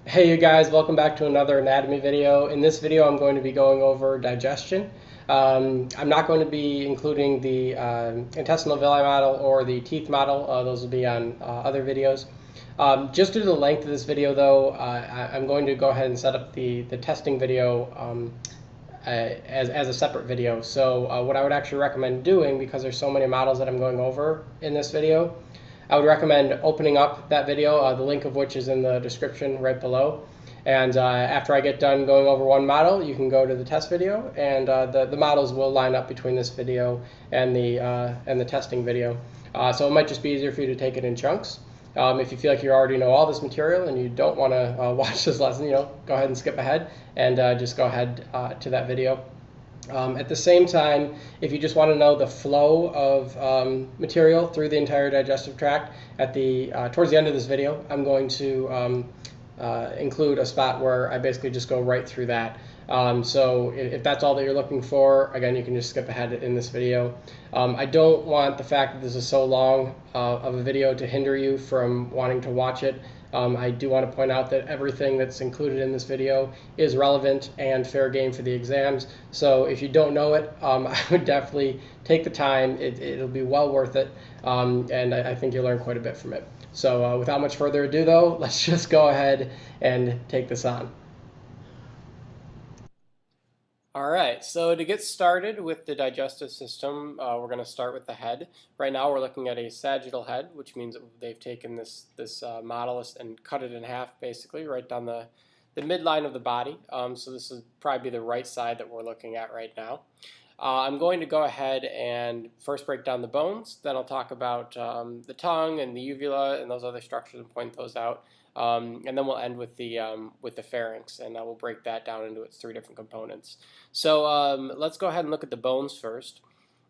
Hey you guys, welcome back to another anatomy video. In this video I'm going to be going over digestion. I'm not going to be including the intestinal villi model or the teeth model. Those will be on other videos. Just due to the length of this video though, I'm going to go ahead and set up the testing video as a separate video. So what I would actually recommend doing, because there's so many models that I'm going over in this video, I would recommend opening up that video, the link of which is in the description right below. And after I get done going over one model, you can go to the test video, and the models will line up between this video and the testing video. So it might just be easier for you to take it in chunks. If you feel like you already know all this material and you don't want to watch this lesson, go ahead and skip ahead and just go ahead to that video. At the same time, if you just want to know the flow of material through the entire digestive tract, towards the end of this video, I'm going to include a spot where I basically just go right through that. So if that's all that you're looking for, again, you can just skip ahead in this video. I don't want the fact that this is so long of a video to hinder you from wanting to watch it. I do want to point out that everything that's included in this video is relevant and fair game for the exams. So if you don't know it, I would definitely take the time. It'll be well worth it, and I think you'll learn quite a bit from it. So without much further ado, though, let's just go ahead and take this on. All right, so to get started with the digestive system, we're going to start with the head. Right now we're looking at a sagittal head, which means that they've taken this model and cut it in half, basically, right down the midline of the body. So this would probably be the right side that we're looking at right now. I'm going to go ahead and first break down the bones, then I'll talk about the tongue and the uvula and those other structures and point those out. And then we'll end with the pharynx, and I will break that down into its three different components. So let's go ahead and look at the bones first.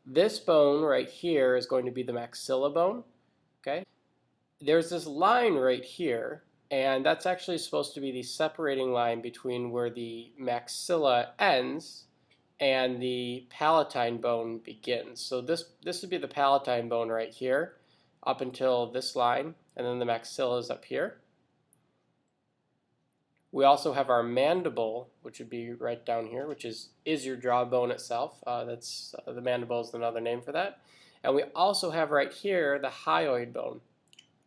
This bone right here is going to be the maxilla bone. Okay, there's this line right here, and that's actually supposed to be the separating line between where the maxilla ends and the palatine bone begins. So this would be the palatine bone right here, up until this line, and then the maxilla is up here. We also have our mandible, which would be right down here, which is your jawbone itself. The mandible is another name for that. And we also have right here the hyoid bone.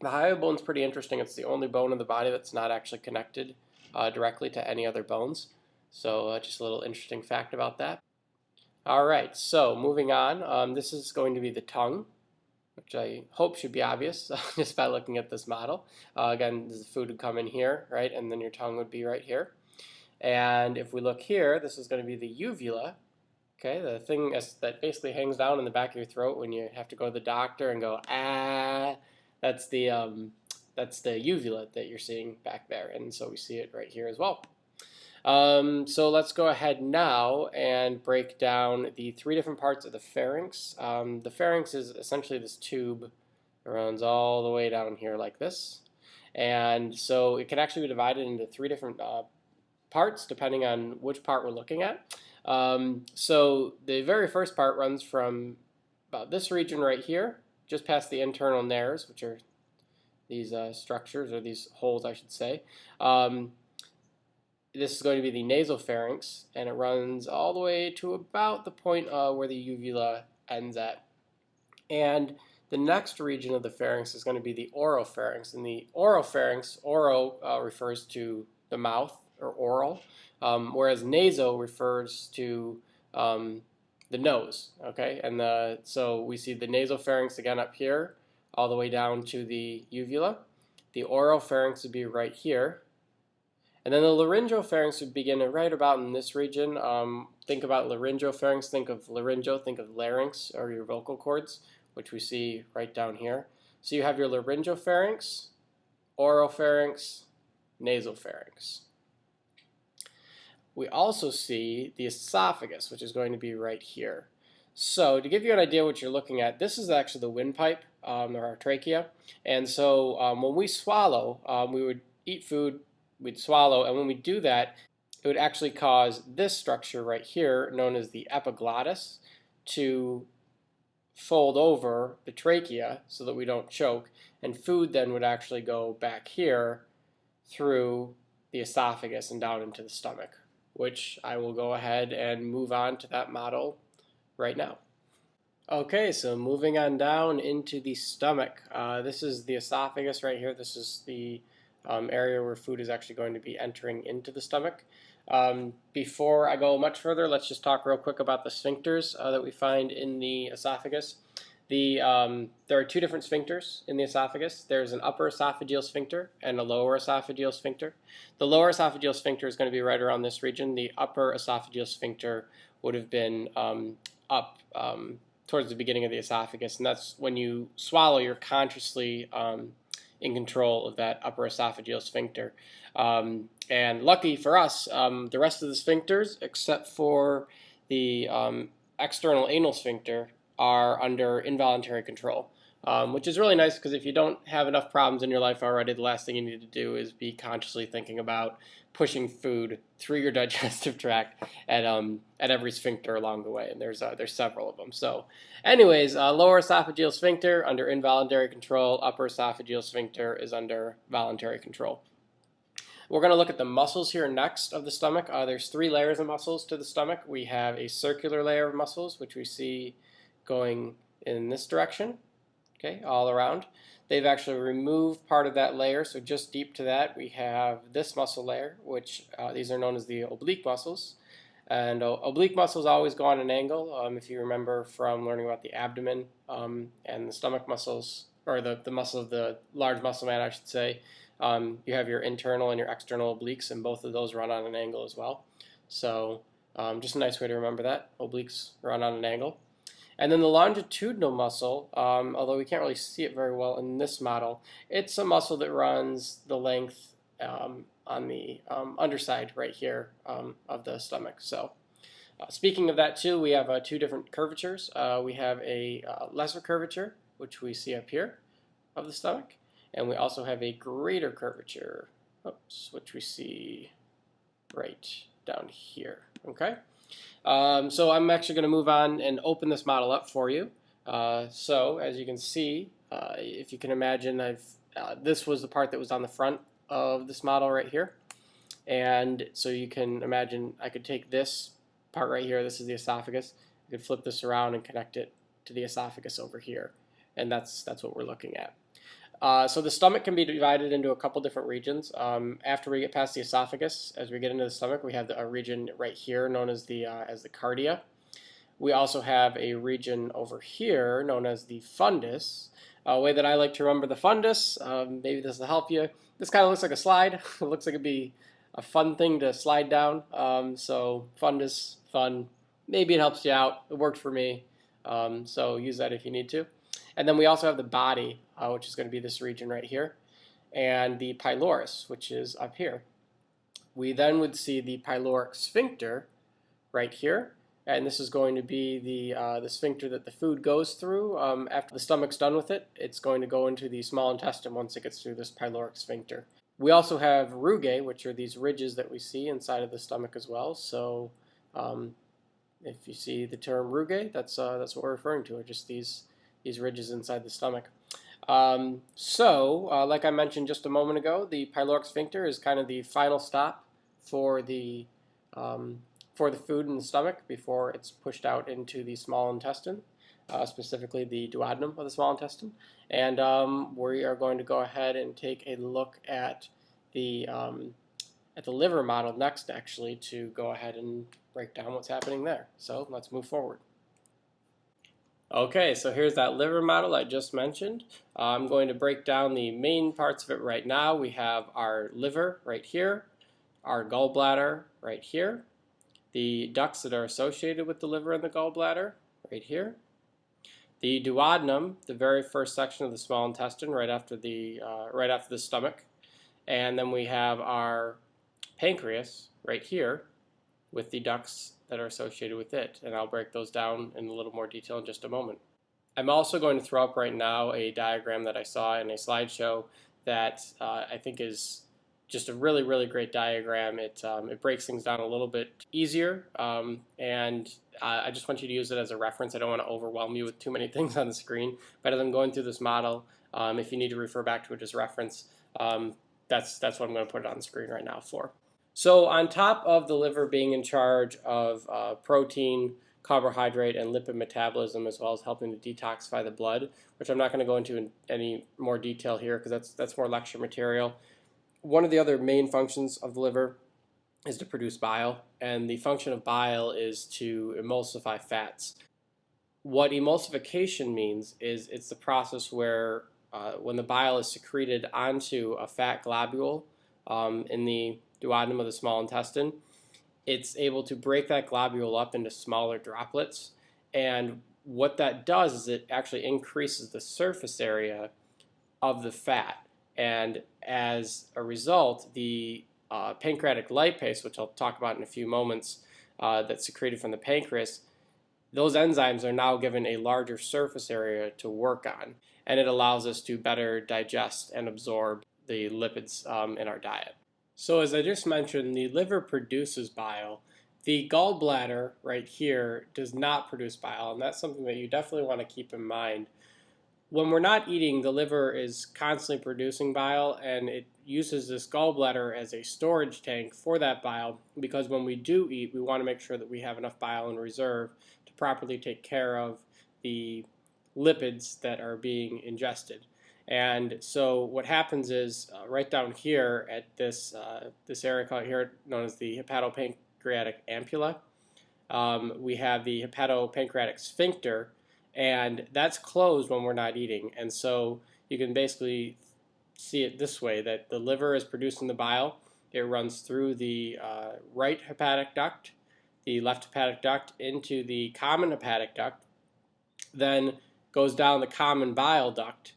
The hyoid bone is pretty interesting. It's the only bone in the body that's not actually connected directly to any other bones. So just a little interesting fact about that. All right, so moving on, this is going to be the tongue, which I hope should be obvious just by looking at this model. Again, the food would come in here, right, and then your tongue would be right here. And if we look here, this is going to be the uvula, okay, the thing that basically hangs down in the back of your throat when you have to go to the doctor and go, ah, that's the uvula that you're seeing back there, and so we see it right here as well. So let's go ahead now and break down the three different parts of the pharynx. The pharynx is essentially this tube that runs all the way down here like this. And so it can actually be divided into three different parts depending on which part we're looking at. So the very first part runs from about this region right here, just past the internal nares, which are these structures, or these holes I should say. This is going to be the nasopharynx, and it runs all the way to about the point where the uvula ends at. And the next region of the pharynx is going to be the oropharynx. And the oropharynx, refers to the mouth, or oral, whereas naso refers to the nose. Okay, and so we see the nasopharynx again up here, all the way down to the uvula. The oropharynx would be right here. And then the laryngopharynx would begin right about in this region. Think about laryngopharynx, think of laryngo, think of larynx, or your vocal cords, which we see right down here. So you have your laryngopharynx, oropharynx, nasopharynx. We also see the esophagus, which is going to be right here. So to give you an idea what you're looking at, this is actually the windpipe, or our trachea. And so when we swallow, we would eat food, we'd swallow, and when we do that, it would actually cause this structure right here, known as the epiglottis, to fold over the trachea so that we don't choke, and food then would actually go back here through the esophagus and down into the stomach, which I will go ahead and move on to that model right now. Okay, so moving on down into the stomach. This is the esophagus right here. This is the area where food is actually going to be entering into the stomach. Before I go much further, let's just talk real quick about the sphincters that we find in the esophagus. There are two different sphincters in the esophagus. There's an upper esophageal sphincter and a lower esophageal sphincter. The lower esophageal sphincter is going to be right around this region. The upper esophageal sphincter would have been up towards the beginning of the esophagus, and that's when you swallow, you're consciously in control of that upper esophageal sphincter. And lucky for us, the rest of the sphincters, except for the external anal sphincter, are under involuntary control, which is really nice because if you don't have enough problems in your life already, the last thing you need to do is be consciously thinking about pushing food through your digestive tract at every sphincter along the way, and there's several of them. So anyways, lower esophageal sphincter under involuntary control, upper esophageal sphincter is under voluntary control. We're going to look at the muscles here next of the stomach. There's 3 layers of muscles to the stomach. We have a circular layer of muscles, which we see going in this direction, okay, all around. They've actually removed part of that layer, so just deep to that we have this muscle layer, which these are known as the oblique muscles. And oblique muscles always go on an angle. If you remember from learning about the abdomen and the stomach muscles, or the muscle of the large muscle man, I should say, you have your internal and your external obliques, and both of those run on an angle as well. So just a nice way to remember that. Obliques run on an angle. And then the longitudinal muscle, although we can't really see it very well in this model, it's a muscle that runs the length on the underside right here of the stomach. So speaking of that too, we have 2 different curvatures. We have a lesser curvature, which we see up here of the stomach, and we also have a greater curvature, which we see right down here, okay? So I'm actually going to move on and open this model up for you. So as you can see, if you can imagine, this was the part that was on the front of this model right here. And so you can imagine I could take this part right here, this is the esophagus, I could flip this around and connect it to the esophagus over here. And that's what we're looking at. So the stomach can be divided into a couple different regions. After we get past the esophagus, as we get into the stomach, we have a region right here known as the cardia. We also have a region over here known as the fundus. A way that I like to remember the fundus, maybe this will help you. This kind of looks like a slide. It looks like it'd be a fun thing to slide down. So fundus, fun. Maybe it helps you out. It worked for me. So use that if you need to. And then we also have the body, which is going to be this region right here, and the pylorus, which is up here. We then would see the pyloric sphincter right here, and this is going to be the sphincter that the food goes through. After the stomach's done with it, it's going to go into the small intestine once it gets through this pyloric sphincter. We also have rugae, which are these ridges that we see inside of the stomach as well. So if you see the term rugae, that's what we're referring to, are just these ridges inside the stomach. Like I mentioned just a moment ago, the pyloric sphincter is kind of the final stop for the food in the stomach before it's pushed out into the small intestine, specifically the duodenum of the small intestine. And we are going to go ahead and take a look at the liver model next, actually, to go ahead and break down what's happening there. So let's move forward. Okay, so here's that liver model I just mentioned. I'm going to break down the main parts of it right now. We have our liver right here, our gallbladder right here, the ducts that are associated with the liver and the gallbladder right here, the duodenum, the very first section of the small intestine right after the stomach, and then we have our pancreas right here with the ducts that are associated with it, and I'll break those down in a little more detail in just a moment. I'm also going to throw up right now a diagram that I saw in a slideshow that I think is just a really, really great diagram. It breaks things down a little bit easier, and I just want you to use it as a reference. I don't want to overwhelm you with too many things on the screen, but as I'm going through this model, if you need to refer back to it as reference, that's what I'm going to put it on the screen right now for. So on top of the liver being in charge of protein, carbohydrate, and lipid metabolism, as well as helping to detoxify the blood, which I'm not going to go into in any more detail here because that's more lecture material. One of the other main functions of the liver is to produce bile, and the function of bile is to emulsify fats. What emulsification means is it's the process where when the bile is secreted onto a fat globule in the duodenum of the small intestine, it's able to break that globule up into smaller droplets. And what that does is it actually increases the surface area of the fat. And as a result, the pancreatic lipase, which I'll talk about in a few moments, that's secreted from the pancreas, those enzymes are now given a larger surface area to work on. And it allows us to better digest and absorb the lipids in our diet. So as I just mentioned, the liver produces bile. The gallbladder right here does not produce bile, and that's something that you definitely want to keep in mind. When we're not eating, the liver is constantly producing bile, and it uses this gallbladder as a storage tank for that bile, because when we do eat, we want to make sure that we have enough bile in reserve to properly take care of the lipids that are being ingested. And so what happens is right down here at this area called here known as the hepatopancreatic ampulla, we have the hepatopancreatic sphincter, and that's closed when we're not eating. And so you can basically see it this way, that the liver is producing the bile. It runs through the right hepatic duct, the left hepatic duct, into the common hepatic duct, then goes down the common bile duct.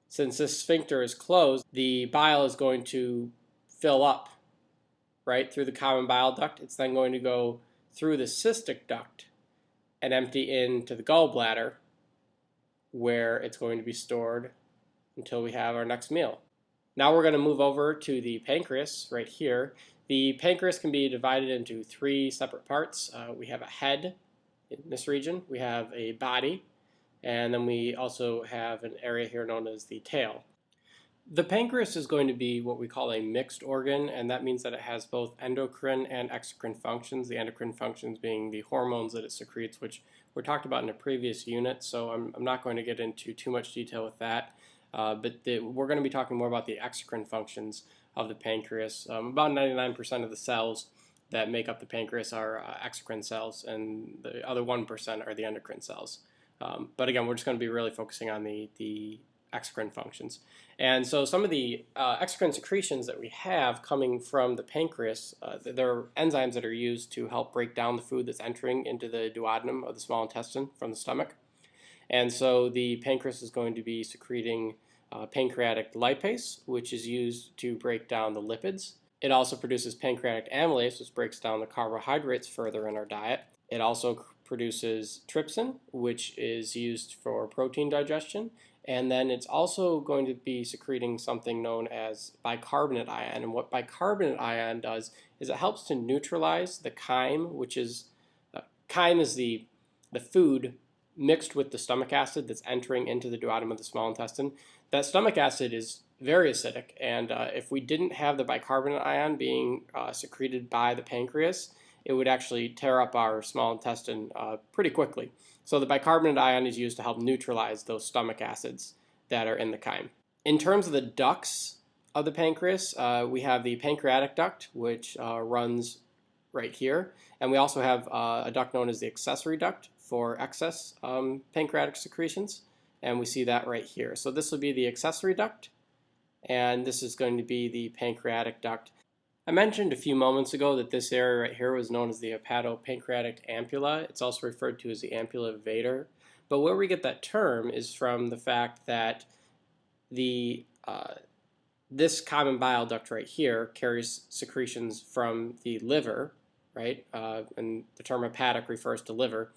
Since this sphincter is closed, the bile is going to fill up right through the common bile duct. It's then going to go through the cystic duct and empty into the gallbladder, where it's going to be stored until we have our next meal. Now we're going to move over to the pancreas right here. The pancreas can be divided into three separate parts. We have a head in this region, we have a body, and then we also have an area here known as the tail. The pancreas is going to be what we call a mixed organ, and that means that it has both endocrine and exocrine functions, the endocrine functions being the hormones that it secretes, which were talked about in a previous unit, so I'm not going to get into too much detail with that. But we're going to be talking more about the exocrine functions of the pancreas. About 99% of the cells that make up the pancreas are exocrine cells, and the other 1% are the endocrine cells. But again, we're just going to be really focusing on the exocrine functions. And so some of the exocrine secretions that we have coming from the pancreas, there are enzymes that are used to help break down the food that's entering into the duodenum of the small intestine from the stomach. And so the pancreas is going to be secreting pancreatic lipase, which is used to break down the lipids. It also produces pancreatic amylase, which breaks down the carbohydrates further in our diet. It also produces trypsin, which is used for protein digestion. And then it's also going to be secreting something known as bicarbonate ion. And what bicarbonate ion does is it helps to neutralize the chyme, which is, chyme is the food mixed with the stomach acid that's entering into the duodenum of the small intestine. That stomach acid is very acidic, and if we didn't have the bicarbonate ion being secreted by the pancreas, it would actually tear up our small intestine pretty quickly. So the bicarbonate ion is used to help neutralize those stomach acids that are in the chyme. In terms of the ducts of the pancreas, we have the pancreatic duct, which runs right here, and we also have a duct known as the accessory duct for excess pancreatic secretions, and we see that right here. So this will be the accessory duct, and this is going to be the pancreatic duct. I mentioned a few moments ago that this area right here was known as the hepatopancreatic ampulla. It's also referred to as the ampulla of Vater. But where we get that term is from the fact that this common bile duct right here carries secretions from the liver, right? And the term hepatic refers to liver.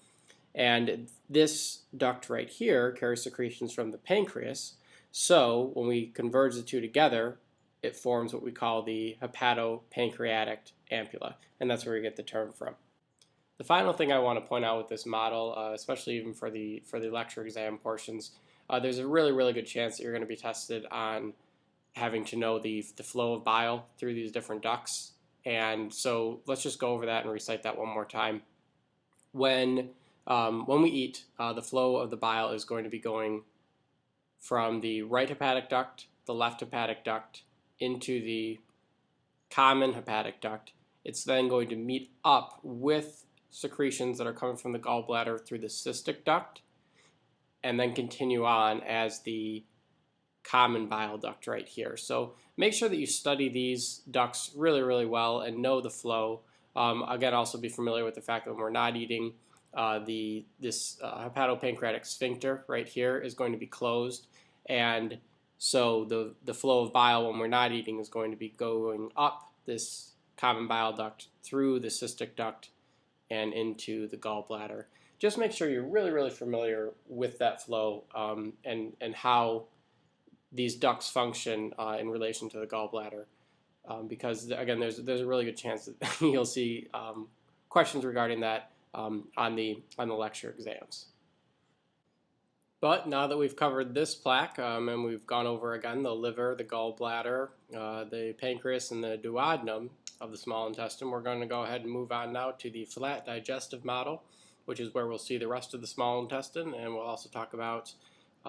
And this duct right here carries secretions from the pancreas. So when we converge the two together, it forms what we call the hepatopancreatic ampulla, and that's where we get the term from. The final thing I want to point out with this model, especially even for the lecture exam portions, there's a really good chance that you're going to be tested on having to know the flow of bile through these different ducts. And so let's just go over that and recite that one more time. When we eat, the flow of the bile is going to be going from the right hepatic duct, the left hepatic duct, into the common hepatic duct. It's then going to meet up with secretions that are coming from the gallbladder through the cystic duct, and then continue on as the common bile duct right here. So make sure that you study these ducts really, really well and know the flow. Again, also be familiar with the fact that when we're not eating, this hepatopancreatic sphincter right here is going to be closed, and so the flow of bile when we're not eating is going to be going up this common bile duct through the cystic duct and into the gallbladder. Just make sure you're really, really familiar with that flow and how these ducts function in relation to the gallbladder, because again, there's a really good chance that you'll see questions regarding that on the lecture exams. But now that we've covered this plaque and we've gone over again the liver, the gallbladder, the pancreas, and the duodenum of the small intestine, we're going to go ahead and move on now to the flat digestive model, which is where we'll see the rest of the small intestine, and we'll also talk about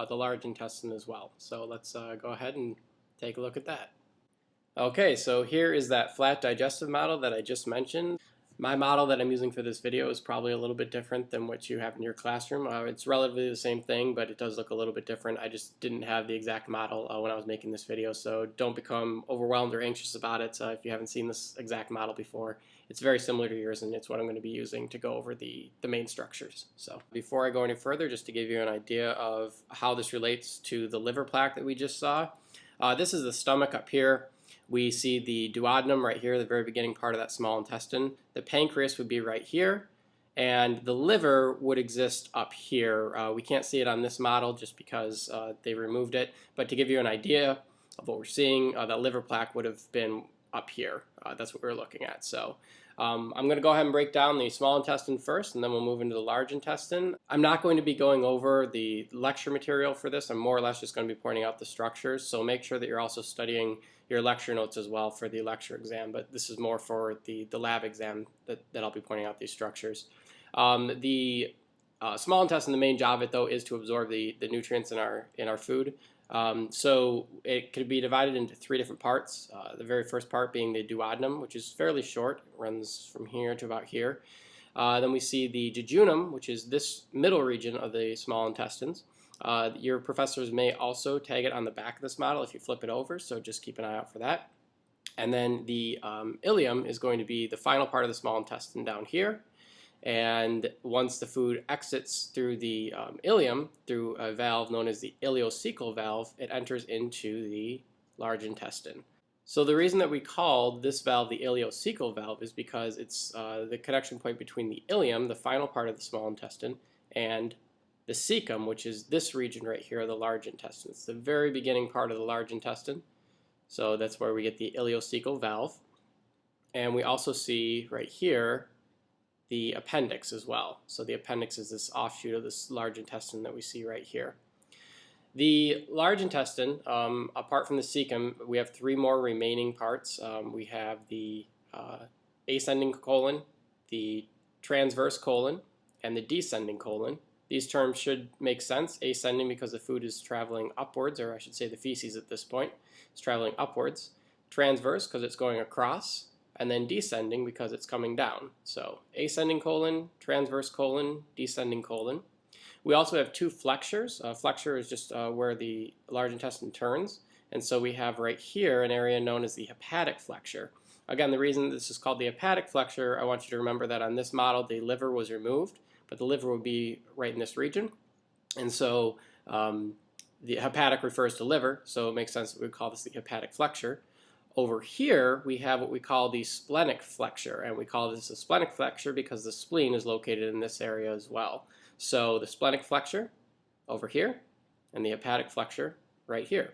the large intestine as well. So let's go ahead and take a look at that. Okay, so here is that flat digestive model that I just mentioned. My model that I'm using for this video is probably a little bit different than what you have in your classroom. It's relatively the same thing, but it does look a little bit different. I just didn't have the exact model when I was making this video, so don't become overwhelmed or anxious about it if you haven't seen this exact model before. It's very similar to yours, and it's what I'm going to be using to go over the main structures. So before I go any further, just to give you an idea of how this relates to the liver plaque that we just saw, this is the stomach up here. We see the duodenum right here, the very beginning part of that small intestine. The pancreas would be right here, and the liver would exist up here. We can't see it on this model just because they removed it, but to give you an idea of what we're seeing, that liver plaque would have been up here. That's what we're looking at. So I'm going to go ahead and break down the small intestine first, and then we'll move into the large intestine. I'm not going to be going over the lecture material for this. I'm more or less just going to be pointing out the structures, so make sure that you're also studying your lecture notes as well for the lecture exam, but this is more for the lab exam that I'll be pointing out these structures. The small intestine, the main job of it though is to absorb the nutrients in our food. So it could be divided into three different parts. The very first part being the duodenum, which is fairly short. It runs from here to about here. Then we see the jejunum, which is this middle region of the small intestines. Your professors may also tag it on the back of this model if you flip it over, so just keep an eye out for that. And then the ileum is going to be the final part of the small intestine down here. And once the food exits through the ileum, through a valve known as the ileocecal valve, it enters into the large intestine. So the reason that we called this valve the ileocecal valve is because it's the connection point between the ileum, the final part of the small intestine, and the cecum, which is this region right here, the large intestine. It's the very beginning part of the large intestine. So that's where we get the ileocecal valve. And we also see right here the appendix as well. So the appendix is this offshoot of this large intestine that we see right here. The large intestine, apart from the cecum, we have three more remaining parts. We have the ascending colon, the transverse colon, and the descending colon. These terms should make sense. Ascending because the food is traveling upwards, or I should say the feces at this point is traveling upwards. Transverse because it's going across, and then descending because it's coming down. So ascending colon, transverse colon, descending colon. We also have two flexures. Flexure is just where the large intestine turns, and so we have right here an area known as the hepatic flexure. Again, the reason this is called the hepatic flexure, I want you to remember that on this model the liver was removed, but the liver would be right in this region. And so the hepatic refers to liver, so it makes sense that we call this the hepatic flexure. Over here, we have what we call the splenic flexure, and we call this a splenic flexure because the spleen is located in this area as well. So the splenic flexure over here, and the hepatic flexure right here.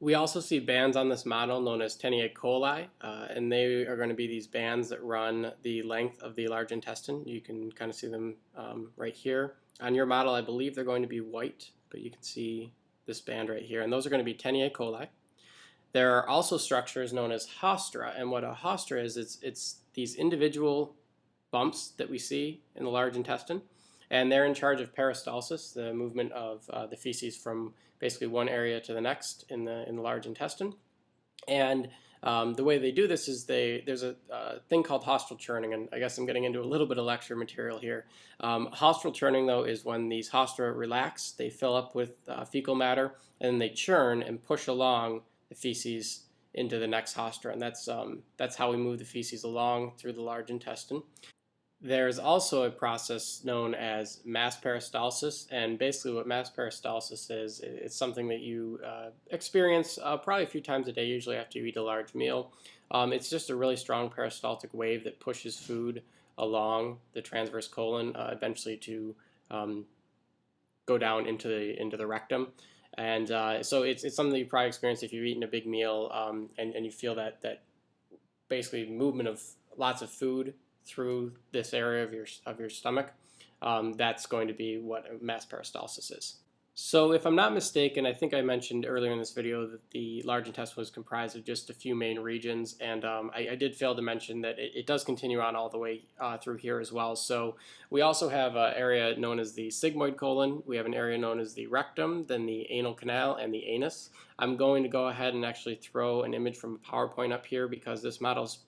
We also see bands on this model known as tenae coli, and they are going to be these bands that run the length of the large intestine. You can kind of see them right here. On your model, I believe they're going to be white, but you can see this band right here, and those are going to be tenae coli. There are also structures known as haustra, and what a haustra is, it's these individual bumps that we see in the large intestine, and they're in charge of peristalsis, the movement of the feces from basically one area to the next in the large intestine. And the way they do this is there's a thing called haustral churning, and I guess I'm getting into a little bit of lecture material here. Haustral churning, though, is when these haustra relax, they fill up with fecal matter, and then they churn and push along the feces into the next haustra, and that's how we move the feces along through the large intestine. There's also a process known as mass peristalsis, and basically what mass peristalsis is, it's something that you experience probably a few times a day, usually after you eat a large meal. It's just a really strong peristaltic wave that pushes food along the transverse colon, eventually to go down into the rectum. And so it's something that you probably experience if you've eaten a big meal, and you feel that basically movement of lots of food through this area of your stomach. That's going to be what mass peristalsis is. So if I'm not mistaken, I think I mentioned earlier in this video that the large intestine was comprised of just a few main regions, and I did fail to mention that it does continue on all the way through here as well. So we also have an area known as the sigmoid colon, we have an area known as the rectum, then the anal canal, and the anus. I'm going to go ahead and actually throw an image from a PowerPoint up here because this model is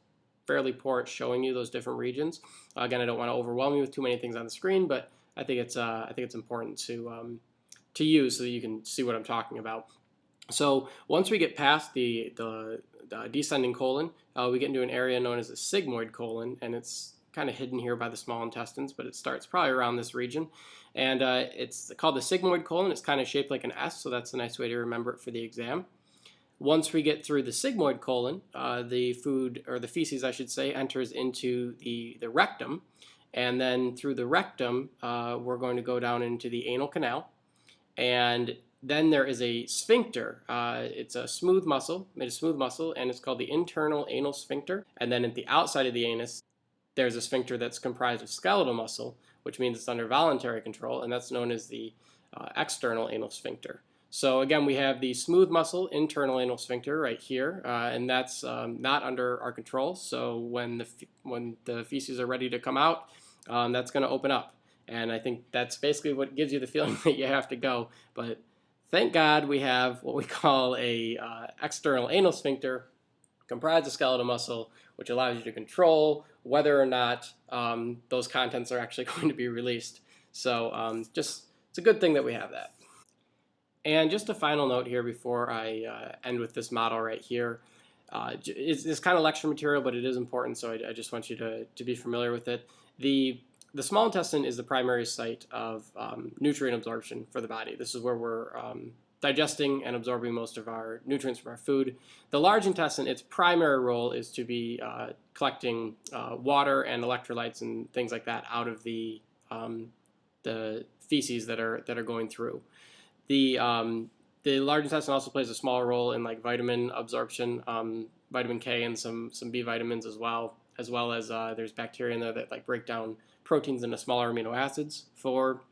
fairly poor at showing you those different regions. Again, I don't want to overwhelm you with too many things on the screen, but I think it's important to use so that you can see what I'm talking about. So once we get past the descending colon, we get into an area known as the sigmoid colon, and it's kind of hidden here by the small intestines, but it starts probably around this region. And it's called the sigmoid colon. It's kind of shaped like an S, so that's a nice way to remember it for the exam. Once we get through the sigmoid colon, the food, or the feces I should say, enters into the rectum, and then through the rectum, we're going to go down into the anal canal, and then there is a sphincter. It's a smooth muscle, made of smooth muscle, and it's called the internal anal sphincter. And then at the outside of the anus, there's a sphincter that's comprised of skeletal muscle, which means it's under voluntary control, and that's known as the external anal sphincter. So again, we have the smooth muscle internal anal sphincter right here, and that's not under our control. So when the feces are ready to come out, that's going to open up. And I think that's basically what gives you the feeling that you have to go. But thank God we have what we call a external anal sphincter comprised of skeletal muscle, which allows you to control whether or not those contents are actually going to be released. So it's a good thing that we have that. And just a final note here before I end with this model right here. It's kind of lecture material, but it is important, so I just want you to be familiar with it. The small intestine is the primary site of nutrient absorption for the body. This is where we're digesting and absorbing most of our nutrients from our food. The large intestine, its primary role is to be collecting water and electrolytes and things like that out of the feces that are going through. The large intestine also plays a small role in like vitamin absorption, vitamin K and some B vitamins as well as there's bacteria in there that like break down proteins into smaller amino acids for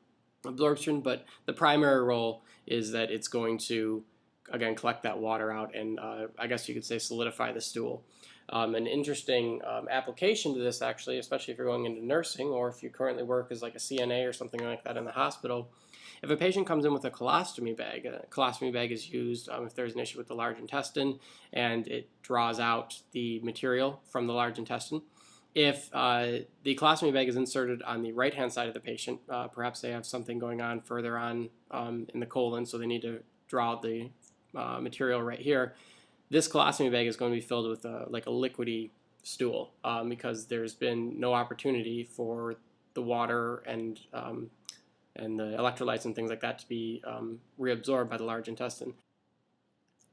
absorption. But the primary role is that it's going to, again, collect that water out and I guess you could say solidify the stool. An interesting application to this, actually, especially if you're going into nursing or if you currently work as like a CNA or something like that in the hospital. If a patient comes in with a colostomy bag is used if there's an issue with the large intestine and it draws out the material from the large intestine. If the colostomy bag is inserted on the right-hand side of the patient, perhaps they have something going on further on in the colon, so they need to draw out the material right here. This colostomy bag is going to be filled with like a liquidy stool because there's been no opportunity for the water and the electrolytes and things like that to be reabsorbed by the large intestine.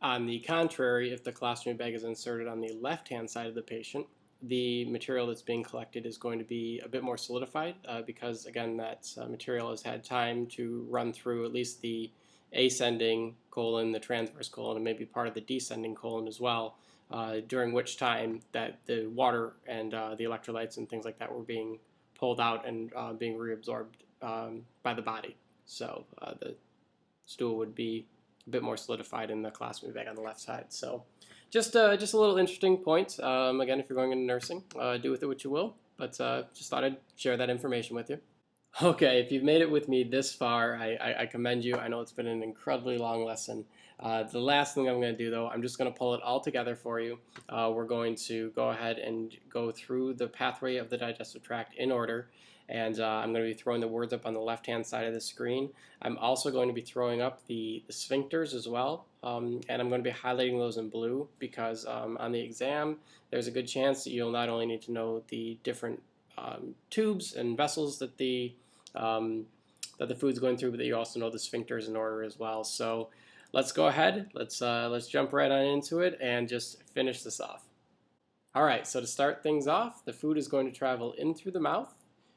On the contrary, if the colostomy bag is inserted on the left-hand side of the patient, the material that's being collected is going to be a bit more solidified because, again, that material has had time to run through at least the ascending colon, the transverse colon, and maybe part of the descending colon as well, during which time that the water and the electrolytes and things like that were being pulled out and being reabsorbed by the body. So the stool would be a bit more solidified in the colostomy bag on the left side. So just a little interesting point. Again, if you're going into nursing, do with it what you will, but just thought I'd share that information with you. Okay, if you've made it with me this far, I commend you. I know it's been an incredibly long lesson. The last thing I'm going to do, though, I'm just going to pull it all together for you. We're going to go ahead and go through the pathway of the digestive tract in order, and I'm going to be throwing the words up on the left-hand side of the screen. I'm also going to be throwing up the sphincters as well, and I'm going to be highlighting those in blue because on the exam, there's a good chance that you'll not only need to know the different tubes and vessels that the food's going through, but that you also know the sphincters in order as well. So let's go ahead. Let's jump right on into it and just finish this off. All right. So to start things off, the food is going to travel in through the mouth.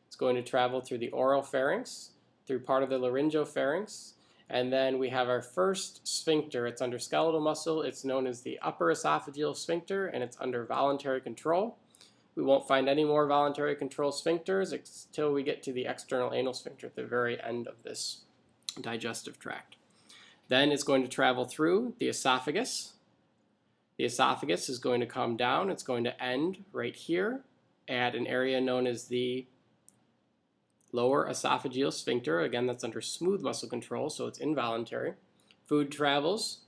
It's going to travel through the oral pharynx, through part of the laryngopharynx, and then we have our first sphincter. It's under skeletal muscle. It's known as the upper esophageal sphincter, and it's under voluntary control. We won't find any more voluntary control sphincters until we get to the external anal sphincter at the very end of this digestive tract. Then it's going to travel through the esophagus. The esophagus is going to come down. It's going to end right here at an area known as the lower esophageal sphincter. Again, that's under smooth muscle control, so it's involuntary. Food travels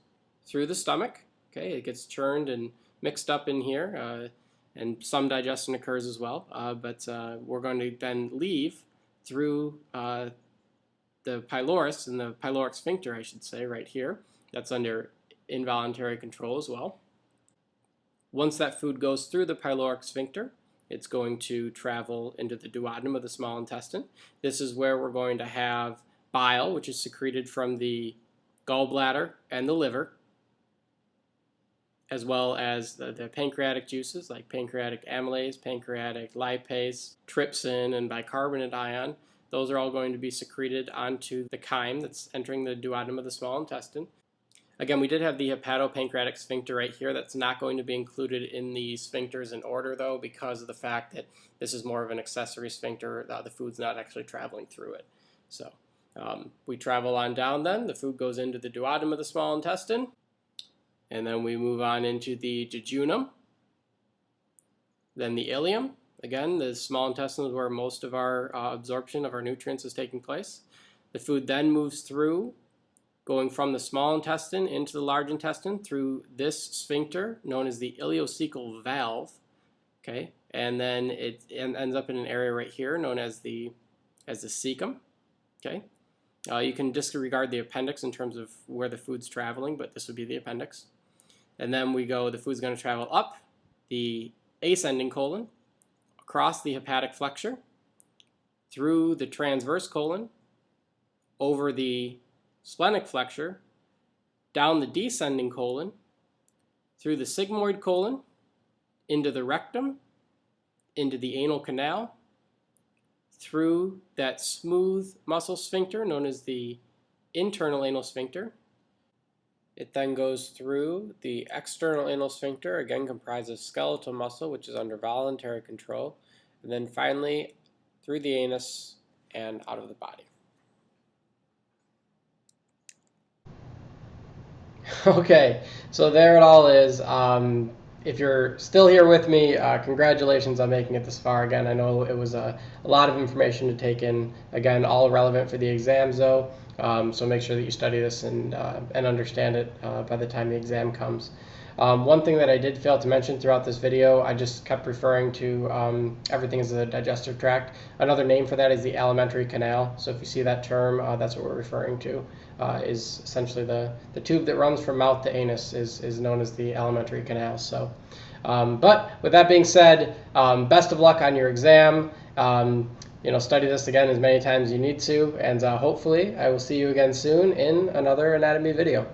through the stomach. Okay, it gets churned and mixed up in here. And some digestion occurs as well, but we're going to then leave through the pylorus, and the pyloric sphincter, I should say, right here. That's under involuntary control as well. Once that food goes through the pyloric sphincter, it's going to travel into the duodenum of the small intestine. This is where we're going to have bile, which is secreted from the gallbladder and the liver, as well as the pancreatic juices like pancreatic amylase, pancreatic lipase, trypsin, and bicarbonate ion. Those are all going to be secreted onto the chyme that's entering the duodenum of the small intestine. Again, we did have the hepatopancreatic sphincter right here. That's not going to be included in the sphincters in order, though, because of the fact that this is more of an accessory sphincter. The food's not actually traveling through it. So we travel on down then. The food goes into the duodenum of the small intestine. And then we move on into the jejunum, then the ileum. Again, the small intestine is where most of our absorption of our nutrients is taking place. The food then moves through, going from the small intestine into the large intestine through this sphincter known as the ileocecal valve. Okay, and then it ends up in an area right here known as the cecum. Okay, you can disregard the appendix in terms of where the food's traveling, but this would be the appendix. And then the food's going to travel up the ascending colon, across the hepatic flexure, through the transverse colon, over the splenic flexure, down the descending colon, through the sigmoid colon, into the rectum, into the anal canal, through that smooth muscle sphincter known as the internal anal sphincter. It then goes through the external anal sphincter, again comprised of skeletal muscle, which is under voluntary control, and then finally through the anus and out of the body. Okay, so there it all is. If you're still here with me, congratulations on making it this far. Again, I know it was a lot of information to take in. Again, all relevant for the exams though. So make sure that you study this and understand it by the time the exam comes. One thing that I did fail to mention throughout this video, I just kept referring to everything as the digestive tract. Another name for that is the alimentary canal. So if you see that term, that's what we're referring to, is essentially the tube that runs from mouth to anus is known as the alimentary canal. So, but with that being said, best of luck on your exam. Study this again as many times as you need to, and hopefully I will see you again soon in another anatomy video.